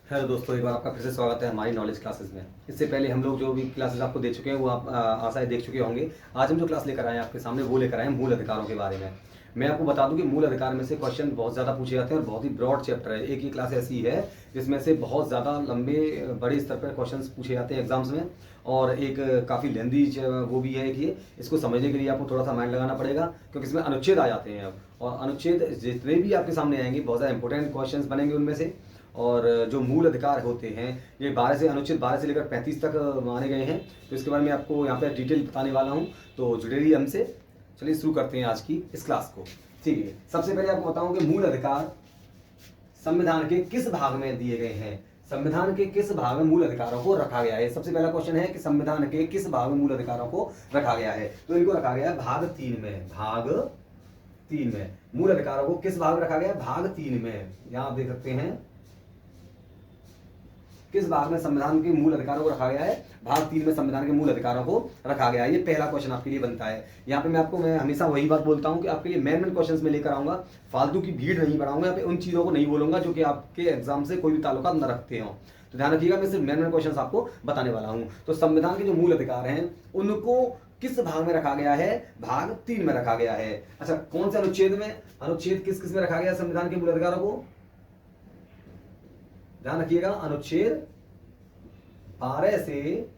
Hello दोस्तों, एक बार आपका फिर से स्वागत है हमारी नॉलेज क्लासेस में। इससे पहले हम लोग जो भी क्लासेस आपको दे चुके हैं वो आप आशा है देख चुके होंगे। आज हम जो क्लास लेकर आए हैं आपके सामने वो लेकर आए हैं मूल अधिकारों के बारे में। मैं आपको बता दूं कि मूल अधिकार में से क्वेश्चन बहुत ज़्यादा पूछे जाते हैं और बहुत ही ब्रॉड चैप्टर है। एक ही क्लास ऐसी है जिसमें से बहुत ज़्यादा लंबे बड़े स्तर पर क्वेश्चन पूछे जाते हैं एग्जाम्स में। और एक काफ़ी लेंदी वो भी है कि इसको समझने के लिए आपको थोड़ा सा माइंड लगाना पड़ेगा, क्योंकि इसमें अनुच्छेद आ जाते हैं अब। और अनुच्छेद जितने भी आपके सामने आएंगे बहुत ज़्यादा इंपॉर्टेंट क्वेश्चन बनेंगे उनमें से। और जो मूल अधिकार होते हैं ये 12 से अनुच्छेद 12 से लेकर 35 तक माने गए हैं। तो इसके बारे में आपको यहाँ पे डिटेल बताने वाला हूँ, तो जुड़े रहिए हमसे। चलिए शुरू करते हैं आज की इस क्लास को। ठीक है, सबसे पहले आपको बताऊं कि मूल अधिकार संविधान के किस भाग में दिए गए हैं। संविधान के किस भाग में मूल अधिकारों को रखा गया है। सबसे पहला क्वेश्चन है कि संविधान के किस भाग में मूल अधिकारों को रखा गया है। तो इनको रखा गया है भाग 3 में। भाग 3 में मूल अधिकारों को किस भाग में रखा गया है? भाग 3 में। यहां आप देख सकते हैं किस भाग में संविधान के मूल अधिकारों को रखा गया है। भाग 3 में संविधान के मूल अधिकारों को रखा गया है। ये पहला क्वेश्चन आपके लिए बनता है। यहाँ पे मैं हमेशा वही बात बोलता हूँ कि आपके लिए मेन क्वेश्चंस में लेकर आऊंगा, फालतू की भीड़ नहीं बढ़ाऊंगा। यहाँ पे उन चीजों को नहीं बोलूंगा जो कि आपके एग्जाम से कोई भी ताल्लुकात न रखते हो। तो ध्यान रखिएगा, मैं सिर्फ मेन क्वेश्चन आपको बताने वाला हूँ। तो संविधान के जो मूल अधिकार हैं उनको किस भाग में रखा गया है? भाग 3 में रखा गया है। अच्छा, कौन से अनुच्छेद में? अनुच्छेद किस किस में रखा गया संविधान के मूल अधिकारों को? ध्यान रखिएगा, अनुच्छेद 12 से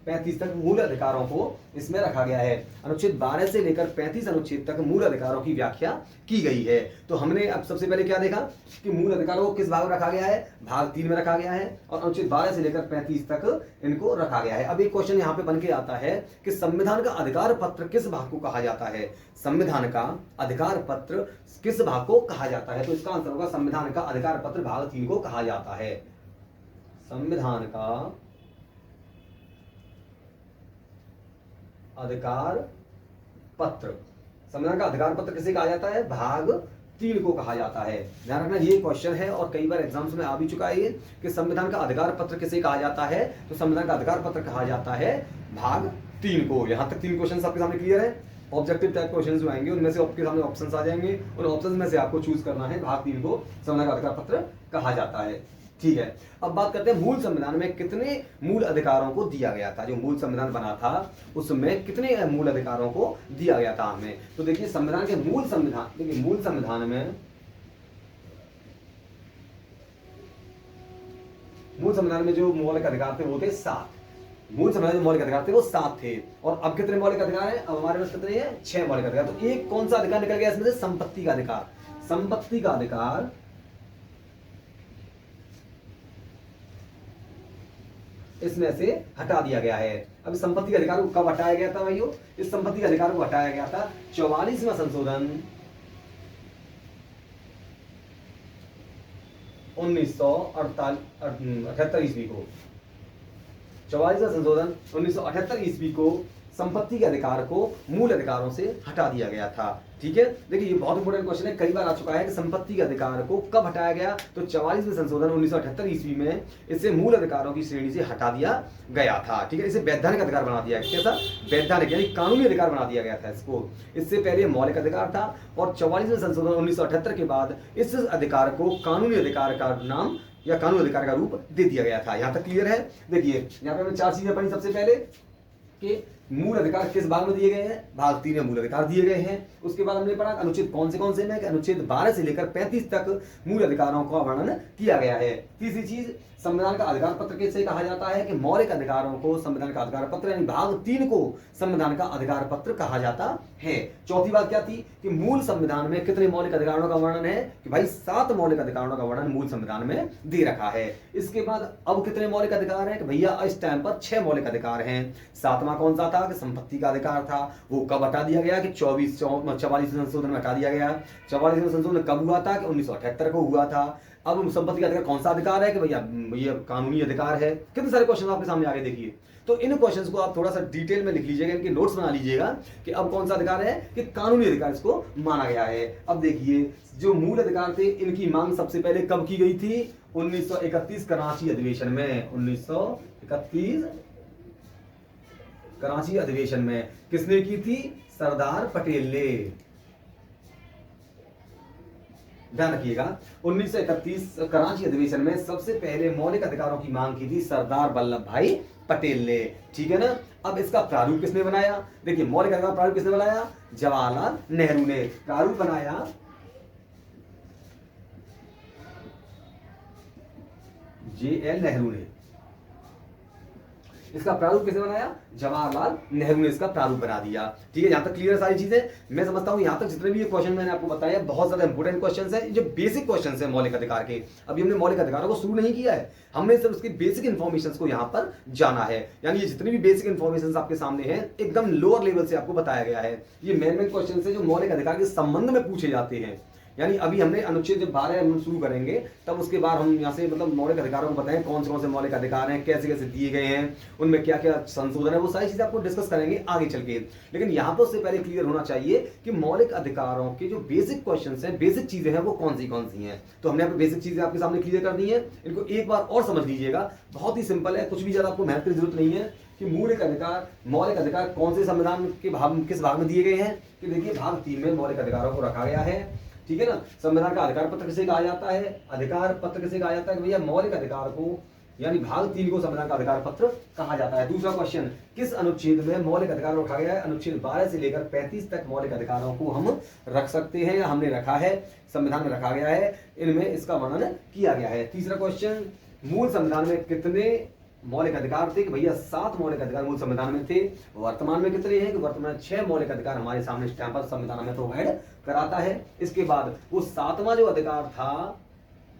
35 तक मूल अधिकारों को इसमें रखा गया है। अनुच्छेद 12 से लेकर 35 अनुच्छेद तक मूल अधिकारों की व्याख्या की गई है। तो हमने अब सबसे पहले क्या देखा कि मूल अधिकारों को किस भाग में रखा गया है? भाग 3 में रखा गया है। और अनुच्छेद 12 से लेकर 35 तक इनको रखा गया है। अब एक क्वेश्चन यहाँ पे बन के आता है कि संविधान का अधिकार पत्र किस भाग को कहा जाता है? संविधान का अधिकार पत्र किस भाग को कहा जाता है? तो इसका आंसर होगा संविधान का अधिकार पत्र भाग 3 को कहा जाता है। संविधान का अधिकार पत्र, संविधान का अधिकार पत्र किसे कहा जाता है? भाग 3 को कहा जाता है। ध्यान रखना, ये क्वेश्चन है और कई बार एग्जाम्स में आ भी चुका है ये कि संविधान का अधिकार पत्र किसे कहा जाता है। तो संविधान का अधिकार पत्र कहा जाता है भाग 3 को। यहां तक 3 क्वेश्चन आपके सामने क्लियर है। ऑब्जेक्टिव टाइप क्वेश्चन जो आएंगे उनमें से आपके सामने ऑप्शंस आ जाएंगे, उन ऑप्शंस में से आपको चूज करना है। भाग 3 को संविधान का अधिकार पत्र कहा जाता है। ठीक है, अब बात करते हैं मूल संविधान में कितने मूल अधिकारों को दिया गया था। जो मूल संविधान बना था उसमें कितने मूल अधिकारों को दिया गया था हमें। तो देखिए संविधान के मूल संविधान, देखिए मूल संविधान में जो मौलिक अधिकार थे वो थे 7। मूल संविधान में मौलिक अधिकार थे वो 7 थे। और अब कितने मौलिक अधिकार हैं? अब हमारे पास कितने हैं? 6 मौलिक अधिकार। तो एक कौन सा अधिकार निकल गया इसमें से? संपत्ति का अधिकार। संपत्ति का अधिकार इसमें से हटा दिया गया है। अब संपत्ति के अधिकार को कब हटाया गया था भाइयों? इस संपत्ति के अधिकार को हटाया गया था 44वां संशोधन 1978 ईस्वी को। 44वां संशोधन 1978 ईस्वी को संपत्ति के अधिकार को मूल अधिकारों से हटा दिया गया था। ठीक है, देखिए ये बहुत इंपॉर्टेंट क्वेश्चन है, कई बार आ चुका है कि संपत्ति के अधिकार को कब हटाया गया। तो 44वें संशोधन 1978 ईस्वी में इसे मूल अधिकारों की श्रेणी से हटा दिया गया था। ठीक है, इसे वैधानिक अधिकार बना दिया गया। कैसा? वैधानिक यानी कानूनी अधिकार बना दिया गया था इसको। इससे पहले मौलिक अधिकार था और 44वें संशोधन 1978 के बाद इस अधिकार को कानूनी अधिकार का नाम या कानूनी अधिकार का रूप दे दिया गया था। यहां तक क्लियर है? देखिए यहां पे हमने 4 चीजें पढ़ी। सबसे पहले कि मूल अधिकार किस भाग में दिए गए हैं? भाग 3 में मूल अधिकार दिए गए हैं। उसके बाद हमने पढ़ा अनुच्छेद कौन से में? अनुच्छेद 12 से लेकर 35 तक मूल अधिकारों का वर्णन किया गया है। तीसरी चीज, संविधान का अधिकार पत्र किसे कहा जाता है? कि मौलिक अधिकारों को संविधान का अधिकार पत्र यानी भाग 3 को संविधान का अधिकार पत्र कहा जाता है। चौथी बात क्या थी कि मूल संविधान में कितने मौलिक अधिकारों का वर्णन है? कि भाई 7 मौलिक अधिकारों का वर्णन मूल संविधान में दे रखा है। इसके बाद अब कितने मौलिक अधिकार हैं? कि भैया इस टाइम पर 6 मौलिक अधिकार हैं। 7वां कौन सा था? कि संपत्ति का अधिकार था। वो कब हटा दिया गया? कि 44वें संशोधन में हटा दिया गया। 44वें संशोधन कब हुआ था? कि 1978 को हुआ था। अब संपत्ति का अधिकार कौन सा अधिकार है? कि भैया ये कानूनी अधिकार है। कितने सारे क्वेश्चन आपके सामने आगे देखिए। तो इन क्वेश्चंस को आप थोड़ा सा डिटेल में लिख लीजिएगा, इनके नोट्स बना लीजिएगा कि अब कौन सा अधिकार है कि कानूनी अधिकार इसको माना गया है। अब देखिए जो मूल अधिकार थे इनकी मांग सबसे पहले कब की गई थी? 1931 कराची अधिवेशन में। 1931 कराची अधिवेशन में किसने की थी? सरदार पटेल ने। ध्यान रखिएगा 1931 कराची अधिवेशन में सबसे पहले मौलिक अधिकारों की मांग की थी सरदार वल्लभ भाई पटेल ने, ठीक है ना। अब इसका प्रारूप किसने बनाया? देखिए मौलिक अधिकार प्रारूप किसने बनाया? जवाहरलाल नेहरू ने प्रारूप बनाया, JL नेहरू ने। इसका प्रारूप किसने बनाया? जवाहरलाल नेहरू ने इसका प्रारूप बना दिया, ठीक है। यहां तक क्लियर है सारी चीजें? मैं समझता हूं यहां तक जितने भी ये क्वेश्चन मैंने आपको बताया बहुत ज्यादा इंपोर्टेंट क्वेश्चन है, जो बेसिक क्वेश्चन है मौलिक अधिकार के। अभी हमने मौलिक अधिकारों को शुरू नहीं किया है, हमने सिर्फ उसकी बेसिक इन्फॉर्मेशन को यहाँ पर जाना है। यानी ये जितनी भी बेसिक इन्फॉर्मेशन आपके सामने है एकदम लोअर लेवल से आपको बताया गया है। ये मेन क्वेश्चन है जो मौलिक अधिकार के संबंध में पूछे जाते हैं। यानी अभी हमने अनुच्छेद जब 12 हम शुरू करेंगे तब उसके बाद हम यहाँ से मतलब मौलिक अधिकारों को बताएं कौन से मौलिक अधिकार हैं, कैसे कैसे दिए गए हैं, उनमें क्या क्या संशोधन है, वो सारी चीजें आपको डिस्कस करेंगे आगे चल के। लेकिन यहाँ पर उससे पहले क्लियर होना चाहिए कि मौलिक अधिकारों के जो बेसिक क्वेश्चन हैं, बेसिक चीजें हैं, वो कौन सी हैं। तो हमने यहाँ पे बेसिक चीजें आपके सामने क्लियर कर दी है, इनको एक बार और समझ लीजिएगा। बहुत ही सिंपल है, कुछ भी ज्यादा आपको मेहनत की जरूरत नहीं है कि मौलिक अधिकार कौन से संविधान के भाग किस भाग में दिए गए हैं। कि देखिए भाग 3 में मौलिक अधिकारों को रखा गया है, ठीक है ना। संविधान का अधिकार पत्र किसे कहा जाता है? अधिकार पत्र किसे कहा जाता है? भैया मौलिक अधिकार को, यानी भाग 3 को संविधान का अधिकार पत्र कहा जाता है। दूसरा क्वेश्चन, किस अनुच्छेद में मौलिक अधिकार रखा गया है? अनुच्छेद 12 से लेकर 35 तक मौलिक अधिकारों को हम रख सकते हैं या हमने रखा है, संविधान में रखा गया है, इनमें इसका वर्णन किया गया है। तीसरा क्वेश्चन, मूल संविधान में कितने मौलिक अधिकार थे? कि भैया 7 मौलिक अधिकार मूल संविधान में थे। वर्तमान में कितने हैं? कि वर्तमान 6 मौलिक अधिकार हमारे सामने स्टैंप पर संविधान में प्रोवाइड कराता है। इसके बाद वो 7वां जो अधिकार था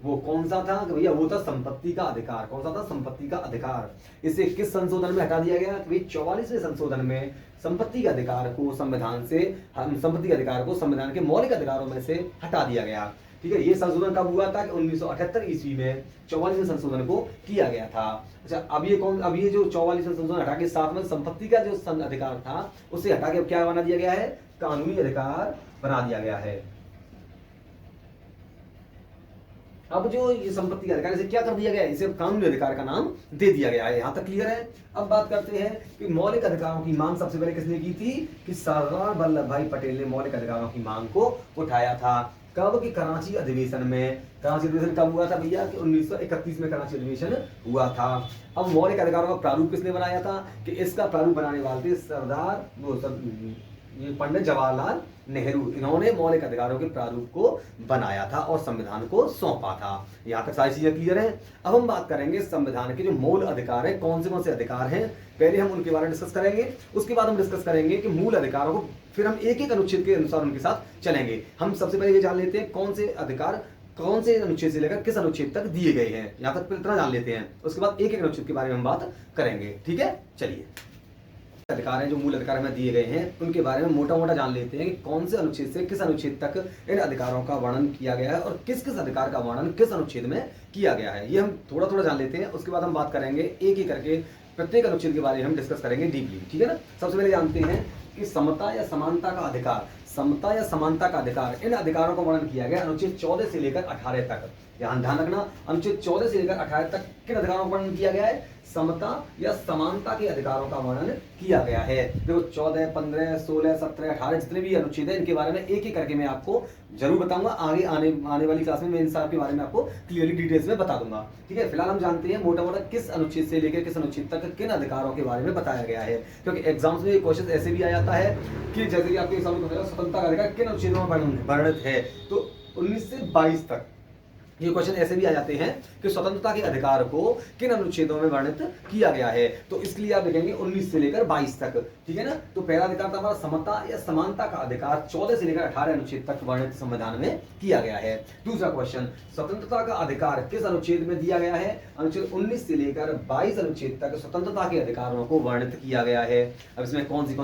वो कौन सा था? कि भैया वो था संपत्ति का अधिकार। कौन सा था? संपत्ति का अधिकार। इसे किस संशोधन में हटा दिया गया? कि 44वें संशोधन में संपत्ति के अधिकार को संविधान से, संपत्ति के अधिकार को संविधान के मौलिक अधिकारों में से हटा दिया गया, ठीक है। ये संशोधन कब हुआ था? कि 1978 ईस्वी में 44वें संशोधन को किया गया था। अच्छा, अब ये जो 44वें संशोधन हटा के 7वें संपत्ति का जो अधिकार था उसे हटा के अब क्या बना दिया गया है? कानूनी अधिकार बना दिया गया है। अब जो ये संपत्ति का अधिकार इसे क्या कर दिया गया है? इसे कानूनी अधिकार का नाम दे दिया गया है। यहां तक क्लियर है? अब बात करते हैं कि मौलिक अधिकारों की मांग सबसे पहले किसने की थी? कि सरदार वल्लभ भाई पटेल ने मौलिक अधिकारों की मांग को उठाया था। कब? कि कराची अधिवेशन में। कराची अधिवेशन कब हुआ था भैया? कि 1931 में कराची अधिवेशन हुआ था। अब मौलिक अधिकारों का प्रारूप किसने बनाया था? कि इसका प्रारूप बनाने वाले थे ये पंडित जवाहरलाल नेहरू। इन्होंने मौलिक अधिकारों के प्रारूप को बनाया था और संविधान को सौंपा था। यहाँ तक सारी चीजें क्लियर हैं। अब हम बात करेंगे संविधान के जो मूल अधिकार हैं, कौन से अधिकार हैं, पहले हम उनके बारे में डिस्कस करेंगे। उसके बाद हम डिस्कस करेंगे कि मूल अधिकारों को, फिर हम एक एक अनुच्छेद के अनुसार उनके साथ चलेंगे। हम सबसे पहले ये जान लेते हैं कौन से अधिकार कौन से अनुच्छेद से लेकर किस अनुच्छेद तक दिए गए हैं। यहाँ तक इतना जान लेते हैं, उसके बाद एक एक अनुच्छेद के बारे में हम बात करेंगे, ठीक है। चलिए, अधिकार हैं जो मूल अधिकार हमें दिए गए हैं उनके बारे में मोटा मोटा जान लेते हैं कि कौन से अनुच्छेद से किस अनुच्छेद तक इन अधिकारों का वर्णन किया गया है और किस किस अधिकार का वर्णन किस अनुच्छेद में किया गया है। ये हम थोड़ा थोड़ा जान लेते हैं, उसके बाद हम बात करेंगे एक एक करके प्रत्येक अनुच्छेद के बारे में हम डिस्कस करेंगे डीपली, ठीक है ना। सबसे पहले जानते हैं कि समता या समानता का अधिकार। समता या समानता का अधिकार, इन अधिकारों का वर्णन किया गया अनुच्छेद 14 से लेकर 18 तक। ध्यान रखना, अनुच्छेद 14 से लेकर 18 तक किन अधिकारों का वर्णन किया गया है? समता या समानता के अधिकारों का वर्णन किया गया है। देखो 14, 15, 16, 17, 18 जितने भी अनुच्छेद हैं इनके बारे में एक एक करके मैं आपको जरूर बताऊंगा। आगे आने वाली क्लास में मैं इन सब के बारे में आपको क्लियरली डिटेल्स में बता दूंगा, ठीक है। फिलहाल हम जानते हैं मोटा मोटा किस अनुच्छेद से लेकर किस अनुच्छेद तक किन अधिकारों के बारे में बताया गया है, क्योंकि एग्जाम्स में क्वेश्चन ऐसे भी आ जाता है कि जैसे कि आपके एग्जाम में स्वतंत्रता का अधिकार किन अनुच्छेदों में वर्णित है, तो 19 से 22 तक ये क्वेश्चन ऐसे भी आ जाते हैं कि स्वतंत्रता के अधिकार को किन अनुच्छेदों में वर्णित किया गया है, तो इसके लिए आप देखेंगे 19 से लेकर 22 तक, ठीक है ना। तो पहला अधिकार था हमारा समता या समानता का अधिकार, 14 से लेकर 18 अनुच्छेद तक वर्णित संविधान में किया गया है। दूसरा क्वेश्चन, स्वतंत्रता का अधिकार किस अनुच्छेद में दिया गया है? अनुच्छेद 19 से लेकर 22 अनुच्छेद तक स्वतंत्रता के अधिकारों को वर्णित किया गया है। अब इसमें कौन सी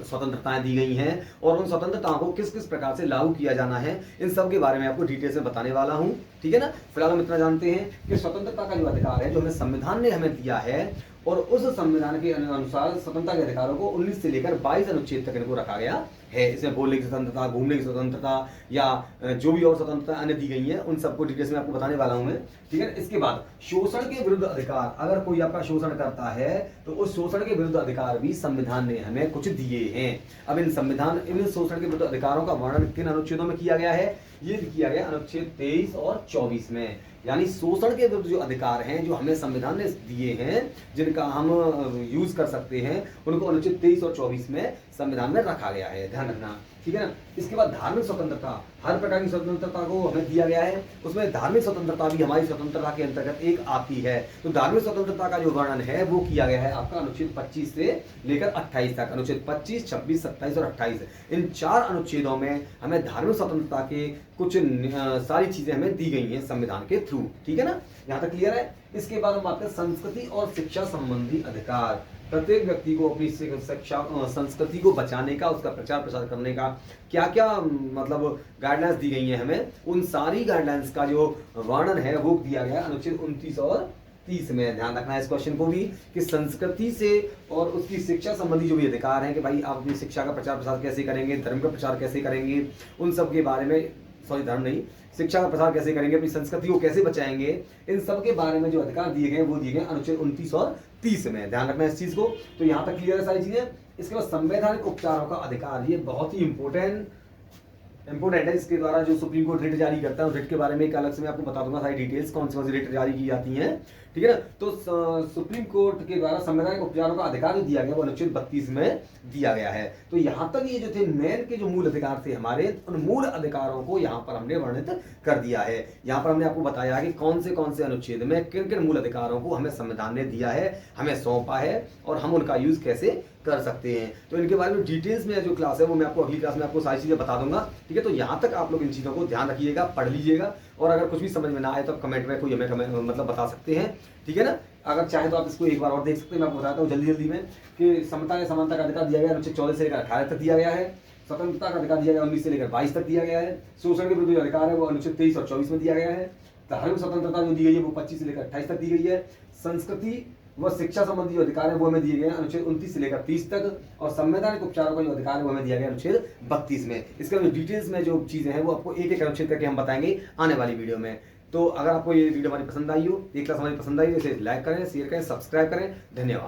स्वतंत्रताएं दी गई हैं और उन स्वतंत्रताओं को किस किस प्रकार से लागू किया जाना है, इन सब के बारे में आपको डिटेल से बताने वाला हूं, ठीक है ना। फिलहाल हम इतना जानते हैं कि स्वतंत्रता का जो अधिकार है जो हमें संविधान ने हमें दिया है और उस संविधान के अनुसार स्वतंत्रता के अधिकारों को 19 से लेकर 22 अनुच्छेद तक इनको रखा गया है। इसमें बोलने की स्वतंत्रता, घूमने की स्वतंत्रता या जो भी और स्वतंत्रता अन्य दी गई है उन सबको डिटेल्स में आपको बताने वाला हूं मैं, ठीक है। इसके बाद शोषण के विरुद्ध अधिकार, अगर कोई आपका शोषण करता है तो उस शोषण के विरुद्ध अधिकार भी संविधान ने हमें कुछ दिए हैं। अब इन शोषण के विरुद्ध अधिकारों का वर्णन किन अनुच्छेदों में किया गया है? ये किया गया अनुच्छेद 23 और 24 में। यानी शोषण के विरुद्ध जो अधिकार हैं जो हमें संविधान ने दिए हैं, जिनका हम यूज कर सकते हैं, उनको अनुच्छेद 23 और 24 में संविधान में रखा गया है, ध्यान रखना, ठीक है ना। इसके बाद धार्मिक स्वतंत्रता, हर प्रकार की स्वतंत्रता को हमें दिया गया है, उसमें धार्मिक स्वतंत्रता भी हमारी स्वतंत्रता के अंतर्गत एक आती है। तो धार्मिक स्वतंत्रता का जो वर्णन है वो किया गया है आपका अनुच्छेद 25 से लेकर 28 तक। अनुच्छेद 25, 26, 27 और 28, इन 4 अनुच्छेदों में हमें धार्मिक स्वतंत्रता के कुछ सारी चीजें हमें दी गई हैं संविधान के थ्रू, ठीक है ना, यहाँ तक क्लियर है। इसके बाद हम बात करें संस्कृति और शिक्षा संबंधी अधिकार। प्रत्येक व्यक्ति को अपनी शिक्षा संस्कृति को बचाने का, उसका प्रचार प्रसार करने का क्या क्या मतलब गाइडलाइंस दी गई हैं हमें, उन सारी गाइडलाइंस का जो वर्णन है वो दिया गया अनुच्छेद 29 और 30 में। ध्यान रखना है इस क्वेश्चन को भी कि संस्कृति से और उसकी शिक्षा संबंधी जो भी अधिकार हैं कि भाई आप अपनी शिक्षा का प्रचार प्रसार कैसे करेंगे, धर्म का प्रचार कैसे करेंगे, उन सब के बारे में, सॉरी धर्म नहीं, शिक्षा का प्रसार कैसे करेंगे, अपनी संस्कृति को कैसे बचाएंगे, इन सब के बारे में जो अधिकार दिए गए वो दिए गए अनुच्छेद 29 और 30 में। ध्यान रखना है इस चीज को। तो यहाँ तक क्लियर है सारी चीजें। इसके बाद संवैधानिक उपचारों का अधिकार, ये बहुत ही इंपोर्टेंट है। इसके द्वारा जो सुप्रीम कोर्ट रिट जारी करता है, रिट के बारे में एक अलग से मैं आपको बता दूंगा सारी डिटेल्स, कौन सी रिट जारी की जाती हैं, ठीक है ना। तो सुप्रीम कोर्ट के द्वारा संवैधानिक उपचारों का अधिकार जो दिया गया वो अनुच्छेद 32 में दिया गया है। तो यहाँ तक ये जो थे मेन के जो मूल अधिकार थे हमारे, उन मूल अधिकारों को यहाँ पर हमने वर्णित कर दिया है। यहाँ पर हमने आपको बताया कि कौन से अनुच्छेद में किन किन मूल अधिकारों को हमें संविधान ने दिया है, हमें सौंपा है, और हम उनका यूज कैसे कर सकते हैं। तो इनके बारे में डिटेल्स में जो क्लास है वो मैं आपको अगली क्लास में आपको सारी चीजें बता दूंगा, ठीक है। तो यहाँ तक आप लोग इन चीजों को ध्यान रखिएगा, पढ़ लीजिएगा, और अगर कुछ भी समझ में ना आए तो कमेंट में कोई हमें मतलब बता सकते हैं, ठीक है ना। अगर चाहे तो आप इसको एक बार और देख सकते हैं। मैं आपको बताता हूँ जल्दी में कि समता या समानता का अधिकार दिया गया अनुच्छेद 14 से लेकर 18 तक दिया गया है। स्वतंत्रता का अधिकार दिया गया 19 से लेकर 22 तक दिया गया है। शोषण के विरुद्ध जो अधिकार है वो अनुच्छेद 23 और 24 में दिया गया है। धार्मिक स्वतंत्रता जो दी गई है वो 25 से लेकर 28 तक दी गई है। संस्कृति व शिक्षा संबंधी जो अधिकार है वो हमें दिए गए हैं अनुच्छेद 29 से लेकर 30 तक, और संवैधानिक उपचारों का जो अधिकार है वो हमें दिया गया अनुच्छेद 32 में। इसके बाद डिटेल्स में जो चीजें हैं वो आपको एक एक अनुच्छेद करके हम बताएंगे आने वाली वीडियो में। तो अगर आपको ये वीडियो हमारी पसंद आई हो, ये क्लास हमारी पसंद आई तो इसे लाइक करें, शेयर करें, सब्सक्राइब करें। धन्यवाद।